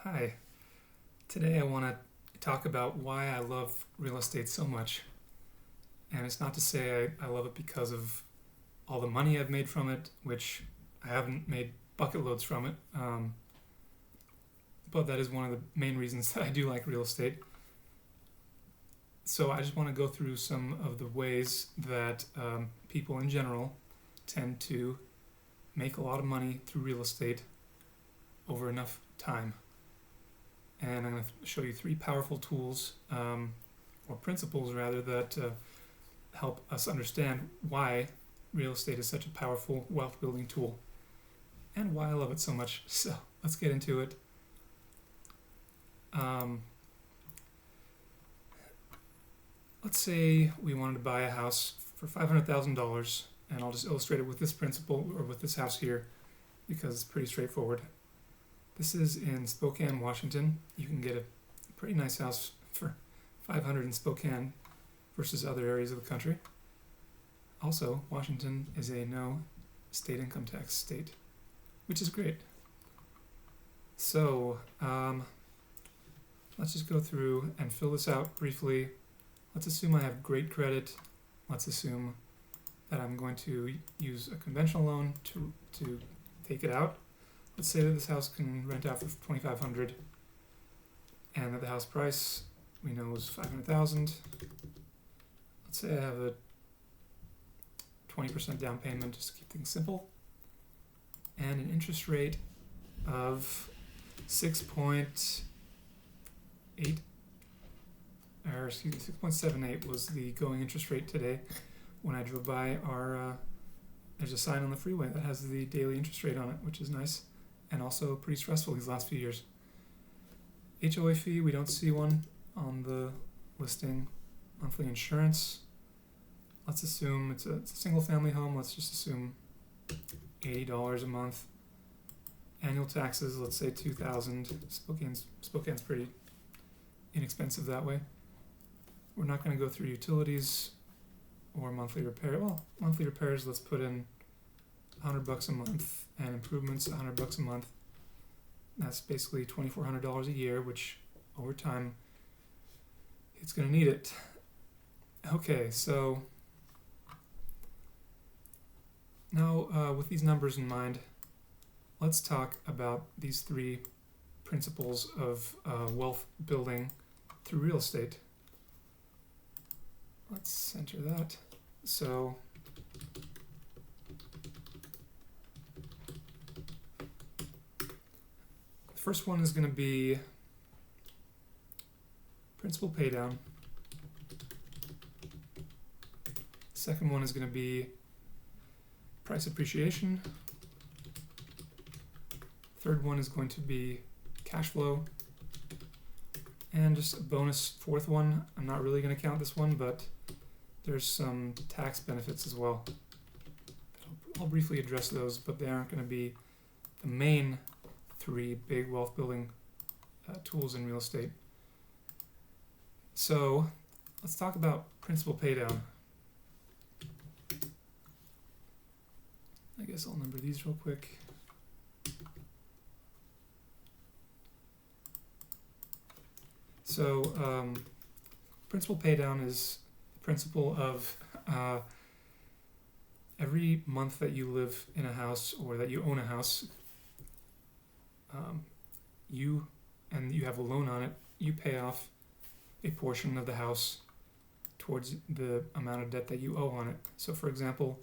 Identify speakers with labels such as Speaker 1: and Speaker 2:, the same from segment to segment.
Speaker 1: Hi, today I want to talk about why I love real estate so much. And it's not to say I love it because of all the money I've made from it, which I haven't made bucket loads from it, but that is one of the main reasons that I do like real estate. So I just want to go through some of the ways that people in general tend to make a lot of money through real estate over enough time. And I'm going to show you three powerful tools, or principles rather, that help us understand why real estate is such a powerful wealth building tool and why I love it so much. So let's get into it. Let's say we wanted to buy a house for $500,000, and I'll just illustrate it with this principle or with this house here because it's pretty straightforward. This is in Spokane, Washington. You can get a pretty nice house for $500,000 in Spokane versus other areas of the country. Also, Washington is a no state income tax state, which is great. So, let's just go through and fill this out briefly. Let's assume I have great credit. Let's assume that I'm going to use a conventional loan to take it out. Let's say that this house can rent out for $2,500 and that the house price we know is $500,000. Let's say I have a 20% down payment just to keep things simple, and an interest rate of 6.78 was the going interest rate today. When I drove by there's a sign on the freeway that has the daily interest rate on it, which is nice. And also pretty stressful these last few years. HOA fee, we don't see one on the listing. Monthly insurance, let's assume it's a single family home. Let's just assume $80 a month. Annual taxes, let's say $2,000. Spokane's pretty inexpensive that way. We're not going to go through utilities or monthly repair. Well, monthly repairs, let's put in $100 a month, and improvements $100 a month. That's basically $2,400 a year, which over time it's going to need it. Okay, so now with these numbers in mind, let's talk about these three principles of wealth building through real estate. Let's center that. So first one is going to be principal paydown. Second one is going to be price appreciation. Third one is going to be cash flow. And just a bonus fourth one. I'm not really going to count this one, but there's some tax benefits as well. I'll briefly address those, but they aren't going to be the main three big wealth building tools in real estate. So let's talk about principal paydown. I guess I'll number these real quick. So principal paydown is the principle of every month that you live in a house or that you own a house, you have a loan on it, you pay off a portion of the house towards the amount of debt that you owe on it. So for example,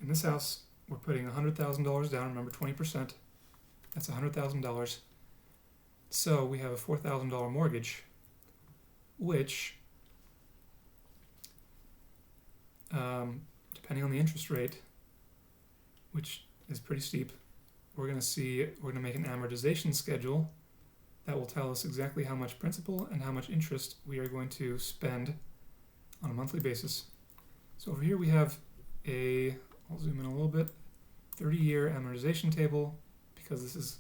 Speaker 1: in this house, we're putting $100,000 down, remember 20%, that's $100,000. So we have a $4,000 mortgage, which, depending on the interest rate, which is pretty steep, we're going to make an amortization schedule that will tell us exactly how much principal and how much interest we are going to spend on a monthly basis. So over here we have I'll zoom in a little bit, 30-year amortization table, because this is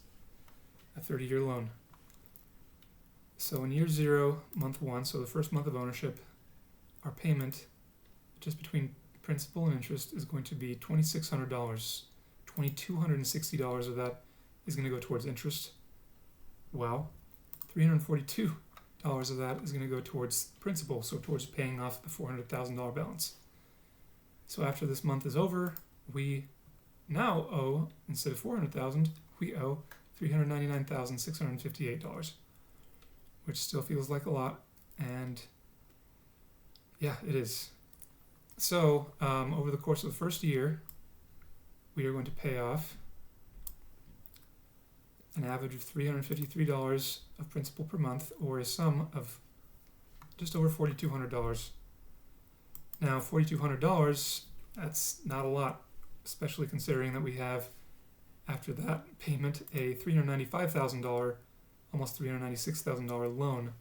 Speaker 1: a 30-year loan. So in year 0, month 1, so the first month of ownership, our payment just between principal and interest is going to be $2,600. $2,260 of that is going to go towards interest. Well, $342 of that is going to go towards principal, so towards paying off the $400,000 balance. So after this month is over, we now owe, instead of $400,000, we owe $399,658, which still feels like a lot, and yeah, it is. So over the course of the first year, we are going to pay off an average of $353 of principal per month, or a sum of just over $4,200. Now, $4,200, that's not a lot, especially considering that we have, after that payment, a $395,000, almost $396,000 loan.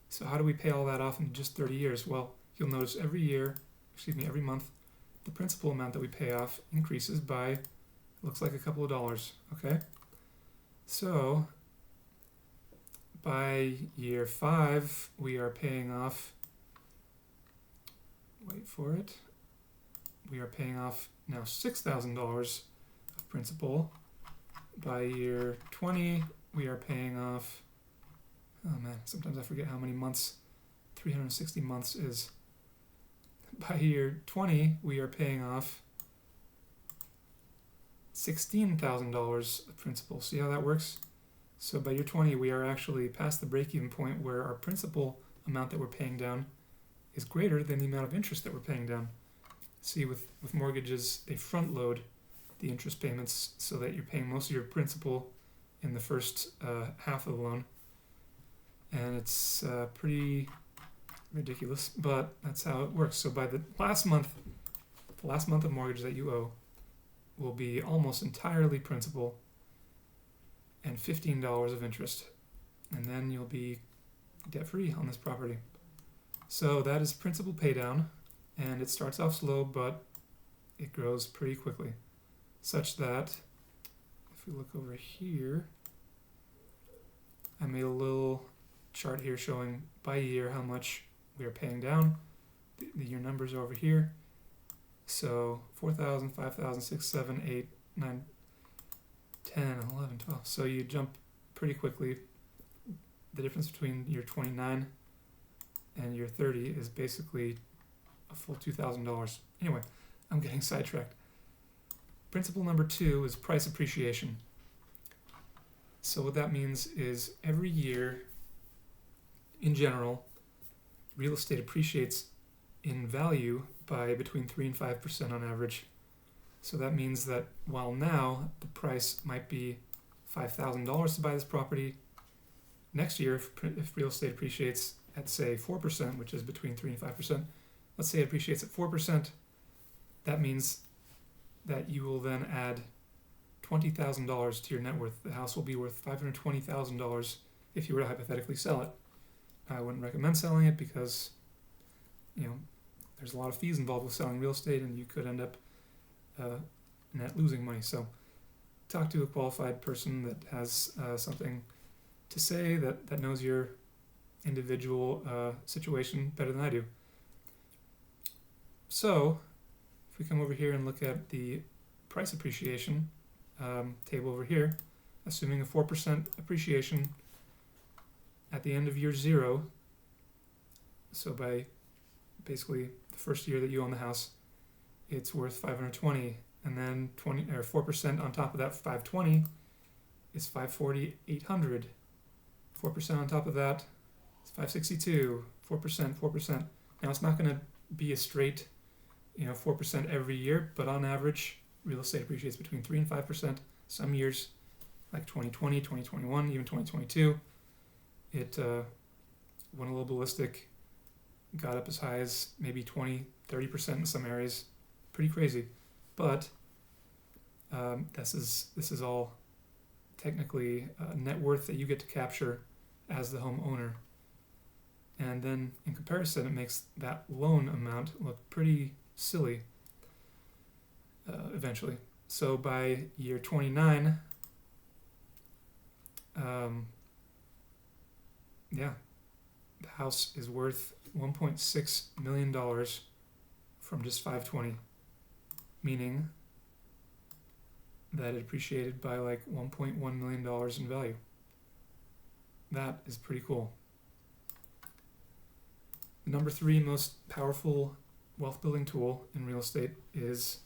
Speaker 1: So how do we pay all that off in just 30 years? Well, you'll notice every month, the principal amount that we pay off increases by, looks like a couple of dollars, okay? So, by year 5, we are paying off, wait for it, we are paying off now $6,000 of principal. By year 20, we are paying off, oh man, sometimes I forget how many months 360 months is. By year 20, we are paying off $16,000 of principal. See how that works? So by year 20, we are actually past the break-even point where our principal amount that we're paying down is greater than the amount of interest that we're paying down. See, with mortgages, they front load the interest payments so that you're paying most of your principal in the first half of the loan. And it's pretty ridiculous, but that's how it works. So by the last month of mortgage that you owe will be almost entirely principal and $15 of interest. And then you'll be debt-free on this property. So that is principal paydown, and it starts off slow, but it grows pretty quickly, such that if we look over here, I made a little chart here showing by year how much we are paying down. The year numbers are over here. So 4,000, 5,000, 6, 7, 8, 9, 10, 11, 12. So you jump pretty quickly. The difference between year 29 and year 30 is basically a full $2,000. Anyway, I'm getting sidetracked. Principle number 2 is price appreciation. So what that means is every year, in general, real estate appreciates in value by between 3 and 5% on average. So that means that while now the price might be $5,000 to buy this property, next year if real estate appreciates at say 4%, which is between 3 and 5%, let's say it appreciates at 4%, that means that you will then add $20,000 to your net worth. The house will be worth $520,000 if you were to hypothetically sell it. I wouldn't recommend selling it because, there's a lot of fees involved with selling real estate, and you could end up net losing money. So talk to a qualified person that has something to say, that knows your individual situation better than I do. So if we come over here and look at the price appreciation table over here, assuming a 4% appreciation at the end of year 0, so by basically the first year that you own the house, it's worth $520, and then 4% on top of that $520 is $540, $800. 4% on top of that is $562. 4%. Now it's not going to be a straight, 4% every year, but on average, real estate appreciates between 3 and 5%. Some years, like 2020, 2021, even 2022, it went a little ballistic, got up as high as maybe 20, 30% in some areas. Pretty crazy. But this is all technically net worth that you get to capture as the homeowner. And then in comparison, it makes that loan amount look pretty silly eventually. So by year 29, the house is worth $1.6 million from just $520, meaning that it appreciated by like $1.1 million in value. That is pretty cool. The number 3 most powerful wealth building tool in real estate is,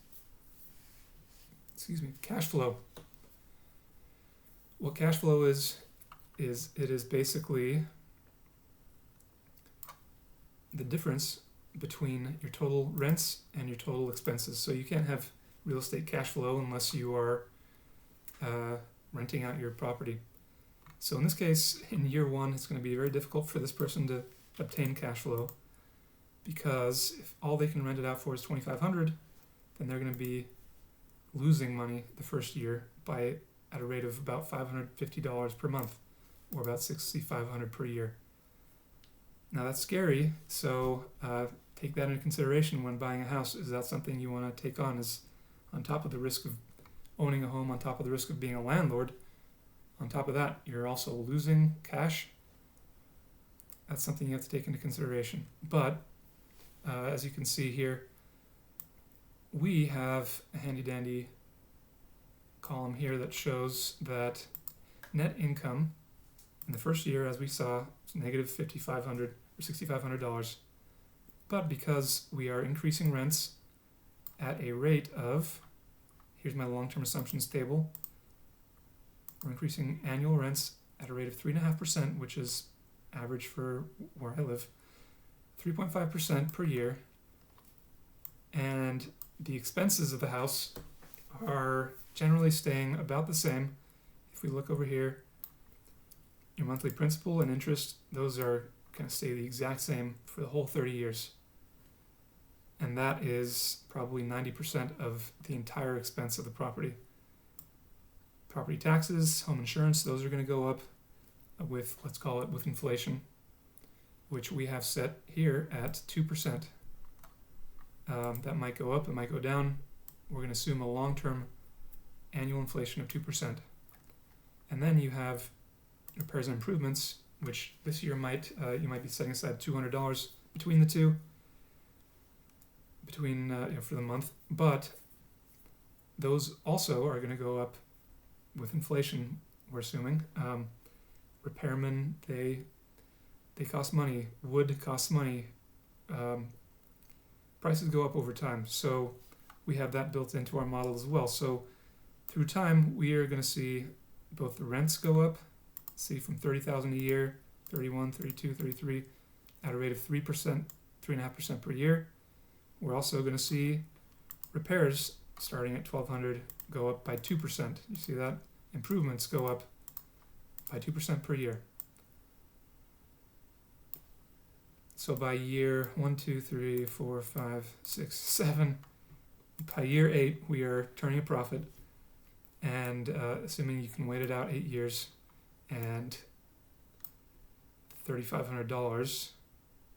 Speaker 1: cash flow. What cash flow is it is basically the difference between your total rents and your total expenses. So you can't have real estate cash flow unless you are renting out your property. So in this case, in year 1, it's going to be very difficult for this person to obtain cash flow, because if all they can rent it out for is $2,500, then they're going to be losing money the first year at a rate of about $550 per month, or about $6,500 per year. Now that's scary, so take that into consideration when buying a house. Is that something you want to take on? Is on top of the risk of owning a home, on top of the risk of being a landlord, on top of that, you're also losing cash. That's something you have to take into consideration. But as you can see here, we have a handy dandy column here that shows that net income in the first year, as we saw, is negative $5,500 or $6,500. But because we are increasing rents at a rate of, here's my long-term assumptions table, we're increasing annual rents at a rate of 3.5%, which is average for where I live, 3.5% per year, and the expenses of the house are generally staying about the same. If we look over here, your monthly principal and interest, those are going to stay the exact same for the whole 30 years. And that is probably 90% of the entire expense of the property. Property taxes, home insurance, those are going to go up with, let's call it, with inflation, which we have set here at 2%. That might go up, it might go down. We're going to assume a long-term annual inflation of 2%. And then you have repairs and improvements, which this year you might be setting aside $200 between the two, for the month. But those also are going to go up with inflation, we're assuming. Repairmen, they cost money. Wood costs money. Prices go up over time. So we have that built into our model as well. So through time, we are going to see both the rents go up, see from $30,000 a year, 31, 32, 33, at a rate of 3%, 3.5% per year. We're also going to see repairs starting at $1,200 go up by 2%. You see that? Improvements go up by 2% per year. So by year 1, 2, 3, 4, 5, 6, 7, by year 8, we are turning a profit. And assuming you can wait it out 8 years and $3,500,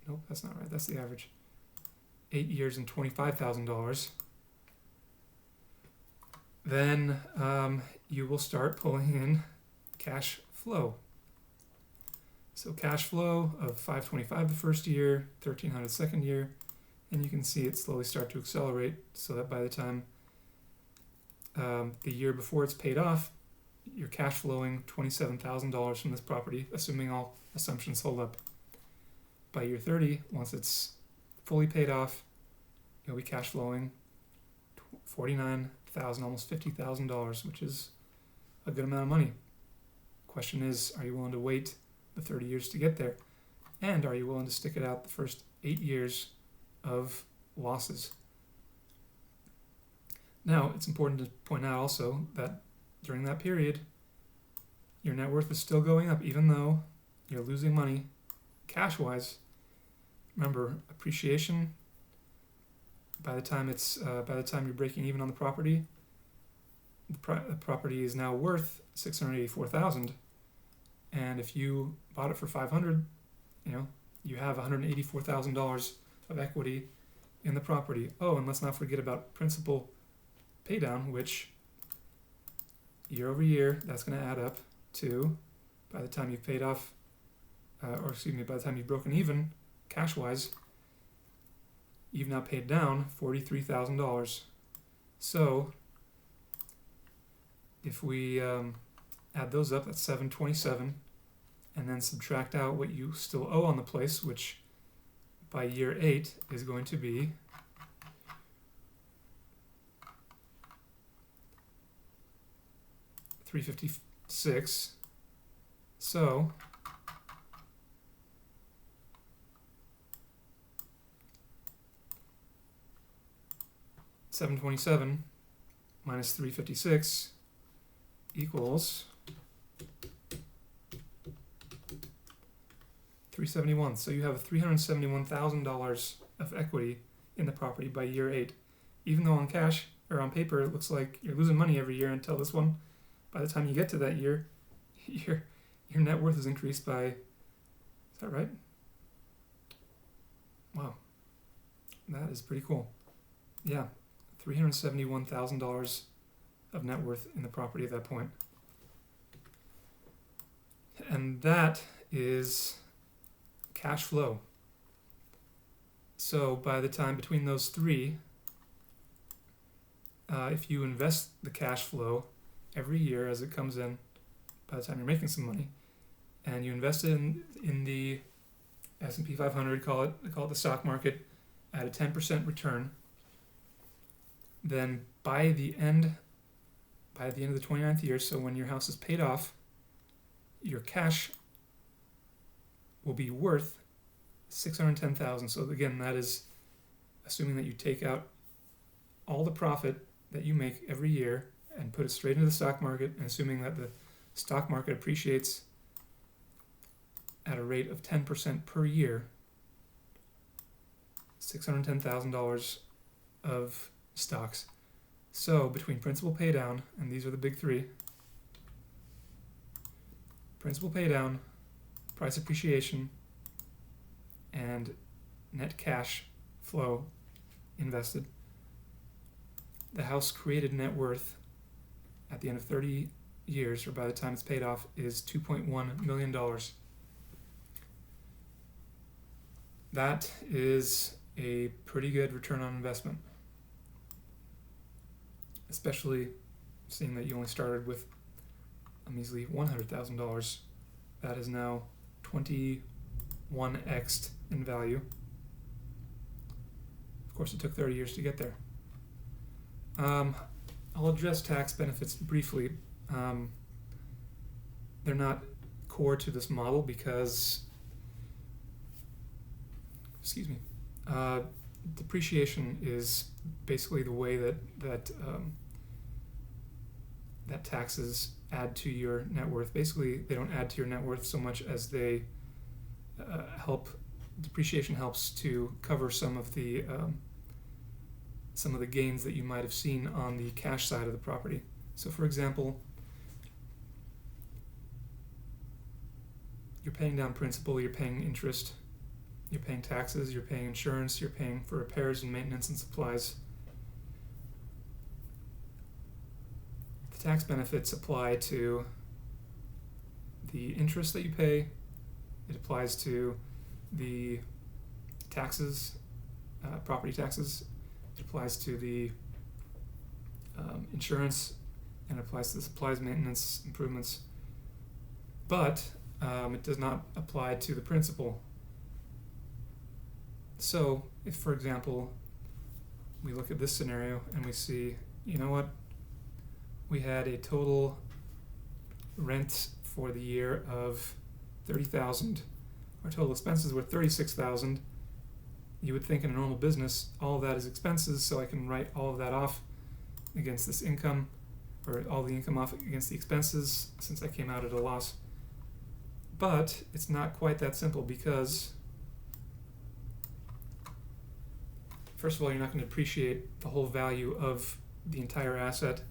Speaker 1: nope, that's not right, that's the average. 8 years and $25,000, then you will start pulling in cash flow. So cash flow of $525 the first year, $1,300 the second year, and you can see it slowly start to accelerate, so that by the time the year before it's paid off, you're cash flowing $27,000 from this property, assuming all assumptions hold up. By year 30, once it's fully paid off, you'll be cash flowing $49,000, almost $50,000, which is a good amount of money. Question is, are you willing to wait the 30 years to get there? And are you willing to stick it out the first 8 years of losses? Now, it's important to point out also that during that period, your net worth is still going up, even though you're losing money cash-wise. Remember, appreciation, by the time you're breaking even on the property, the property is now worth $684,000, and if you bought it for $500, you have $184,000 of equity in the property. Oh, and let's not forget about principal paydown, which year over year, that's going to add up to, by the time you've paid off, by the time you've broken even, cash-wise, you've now paid down $43,000. So if we add those up, that's $727. and then subtract out what you still owe on the place, which by year 8 is going to be $356. So $727 minus $356 equals $371. So you have $371,000 of equity in the property by year 8. Even though on cash or on paper it looks like you're losing money every year until this one, by the time you get to that year, your net worth is increased by, is that right? Wow, that is pretty cool. Yeah, $371,000 of net worth in the property at that point. And that is cash flow. So by the time between those three, if you invest the cash flow every year as it comes in, by the time you're making some money, and you invest it in the S&P 500, call it the stock market, at a 10% return, then by the end of the 29th year, so when your house is paid off, your cash will be worth $610,000. So again, that is assuming that you take out all the profit that you make every year and put it straight into the stock market, and assuming that the stock market appreciates at a rate of 10% per year, $610,000 of stocks. So between principal paydown, and these are the big three: principal paydown, price appreciation, and net cash flow invested, the house created net worth at the end of 30 years, or by the time it's paid off, is $2.1 million. That is a pretty good return on investment, especially seeing that you only started with a measly $100,000. That is now 21x'd in value. Of course, it took 30 years to get there. I'll address tax benefits briefly. They're not core to this model because, depreciation is basically the way that taxes add to your net worth. Basically, they don't add to your net worth so much as they depreciation helps to cover some of the gains that you might have seen on the cash side of the property. So for example, you're paying down principal, you're paying interest, you're paying taxes, you're paying insurance, you're paying for repairs and maintenance and supplies. The tax benefits apply to the interest that you pay. It applies to the taxes, property taxes. It applies to the insurance, and it applies to the supplies, maintenance, improvements. But it does not apply to the principal. So if, for example, we look at this scenario and we see, you know what, we had a total rent for the year of $30,000. Our total expenses were $36,000. You would think in a normal business, all of that is expenses, so I can write all of that off against this income, or all the income off against the expenses, since I came out at a loss. But it's not quite that simple, because first of all, you're not going to appreciate the whole value of the entire asset.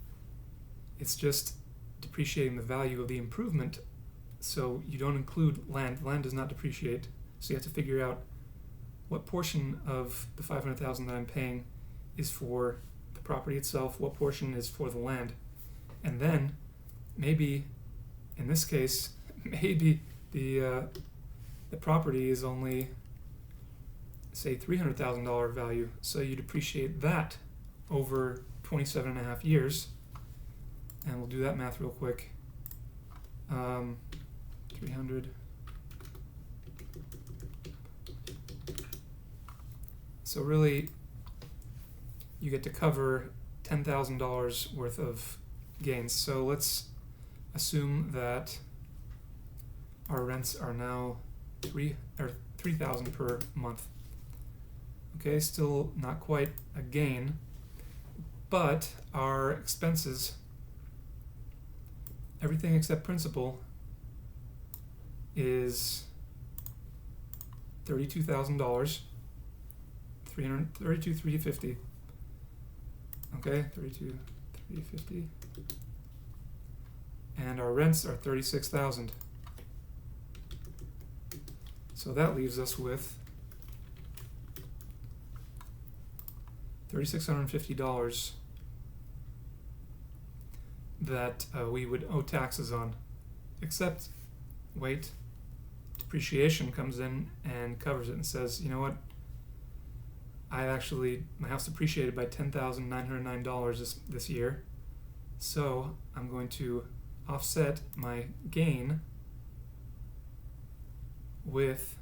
Speaker 1: It's just depreciating the value of the improvement. So you don't include land. Land does not depreciate. So you have to figure out what portion of the $500,000 that I'm paying is for the property itself, what portion is for the land. And then maybe, in this case, maybe the property is only, say, $300,000 value. So you depreciate that over 27 and a half years. And we'll do that math real quick. 300 So really, you get to cover $10,000 worth of gains. So let's assume that our rents are now $3,000 per month. Okay, still not quite a gain, but our expenses, everything except principal, is $32,000, $32,350. Okay, $32,350, and our rents are $36,000. So that leaves us with $3,650 that we would owe taxes on. Except, wait, depreciation comes in and covers it and says, you know what? My house depreciated by $10,909 this year, so I'm going to offset my gain with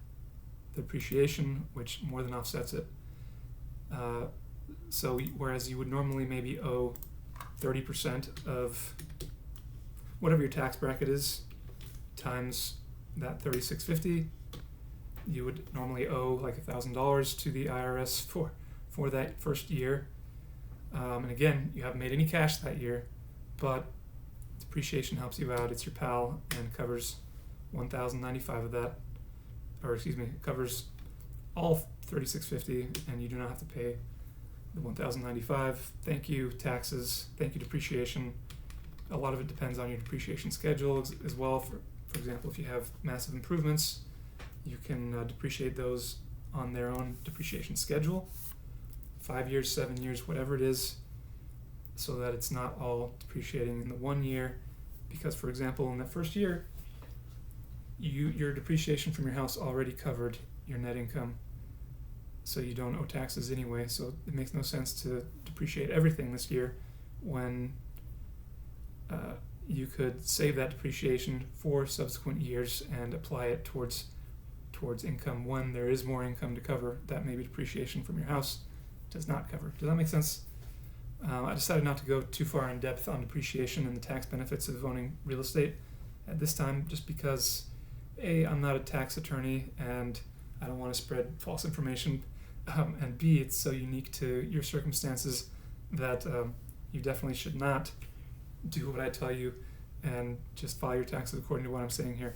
Speaker 1: the depreciation, which more than offsets it. So whereas you would normally maybe owe 30% of whatever your tax bracket is times that $3,650, you would normally owe like $1,000 to the IRS for that first year. And again, you haven't made any cash that year, but depreciation helps you out. It's your pal and covers $1,095 of that, or excuse me, covers all $3,650, and you do not have to pay the $1,095. Thank you, taxes. Thank you, depreciation. A lot of it depends on your depreciation schedule as well. For example, if you have massive improvements, you can depreciate those on their own depreciation schedule, 5 years, 7 years, whatever it is, so that it's not all depreciating in the 1 year. Because, for example, in that first year, your depreciation from your house already covered your net income, so you don't owe taxes anyway. So it makes no sense to depreciate everything this year when you could save that depreciation for subsequent years and apply it towards income when there is more income to cover that maybe depreciation from your house does not cover. Does that make sense? I decided not to go too far in depth on depreciation and the tax benefits of owning real estate at this time, just because A, I'm not a tax attorney and I don't want to spread false information, and B, it's so unique to your circumstances that you definitely should not do what I tell you and just file your taxes according to what I'm saying here.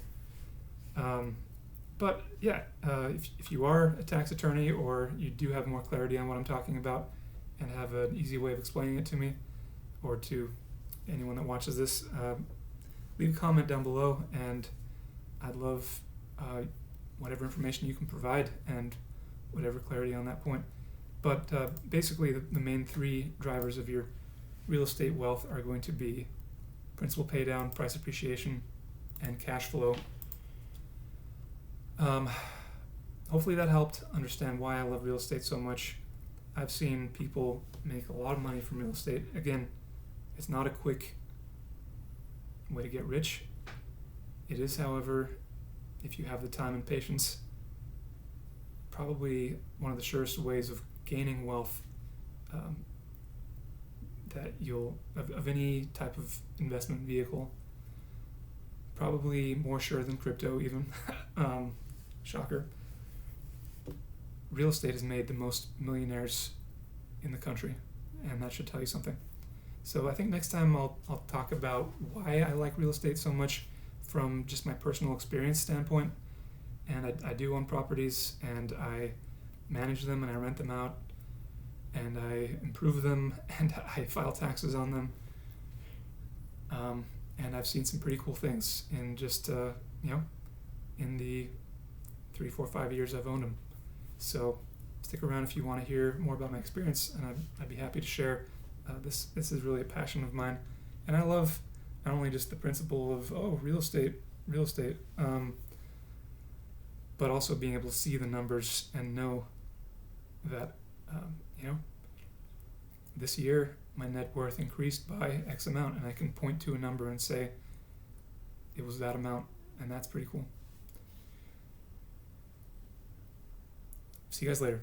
Speaker 1: But yeah, if you are a tax attorney or you do have more clarity on what I'm talking about and have an easy way of explaining it to me or to anyone that watches this, leave a comment down below, and I'd love whatever information you can provide and whatever clarity on that point. But basically the main three drivers of your real estate wealth are going to be principal pay down, price appreciation, and cash flow. Hopefully that helped understand why I love real estate so much. I've seen people make a lot of money from real estate. Again, it's not a quick way to get rich. It is, however, if you have the time and patience, probably one of the surest ways of gaining wealth that you'll of any type of investment vehicle. Probably more sure than crypto even. Shocker. Real estate has made the most millionaires in the country, and that should tell you something. So I think next time I'll talk about why I like real estate so much from just my personal experience standpoint. And I do own properties, and I manage them, and I rent them out, and I improve them, and I file taxes on them. And I've seen some pretty cool things in just in the 3, 4, 5 years I've owned them. So stick around if you want to hear more about my experience, and I'd be happy to share. This is really a passion of mine, and I love not only just the principle of real estate, but also being able to see the numbers and know that this year my net worth increased by X amount, and I can point to a number and say it was that amount, and that's pretty cool. See you guys later.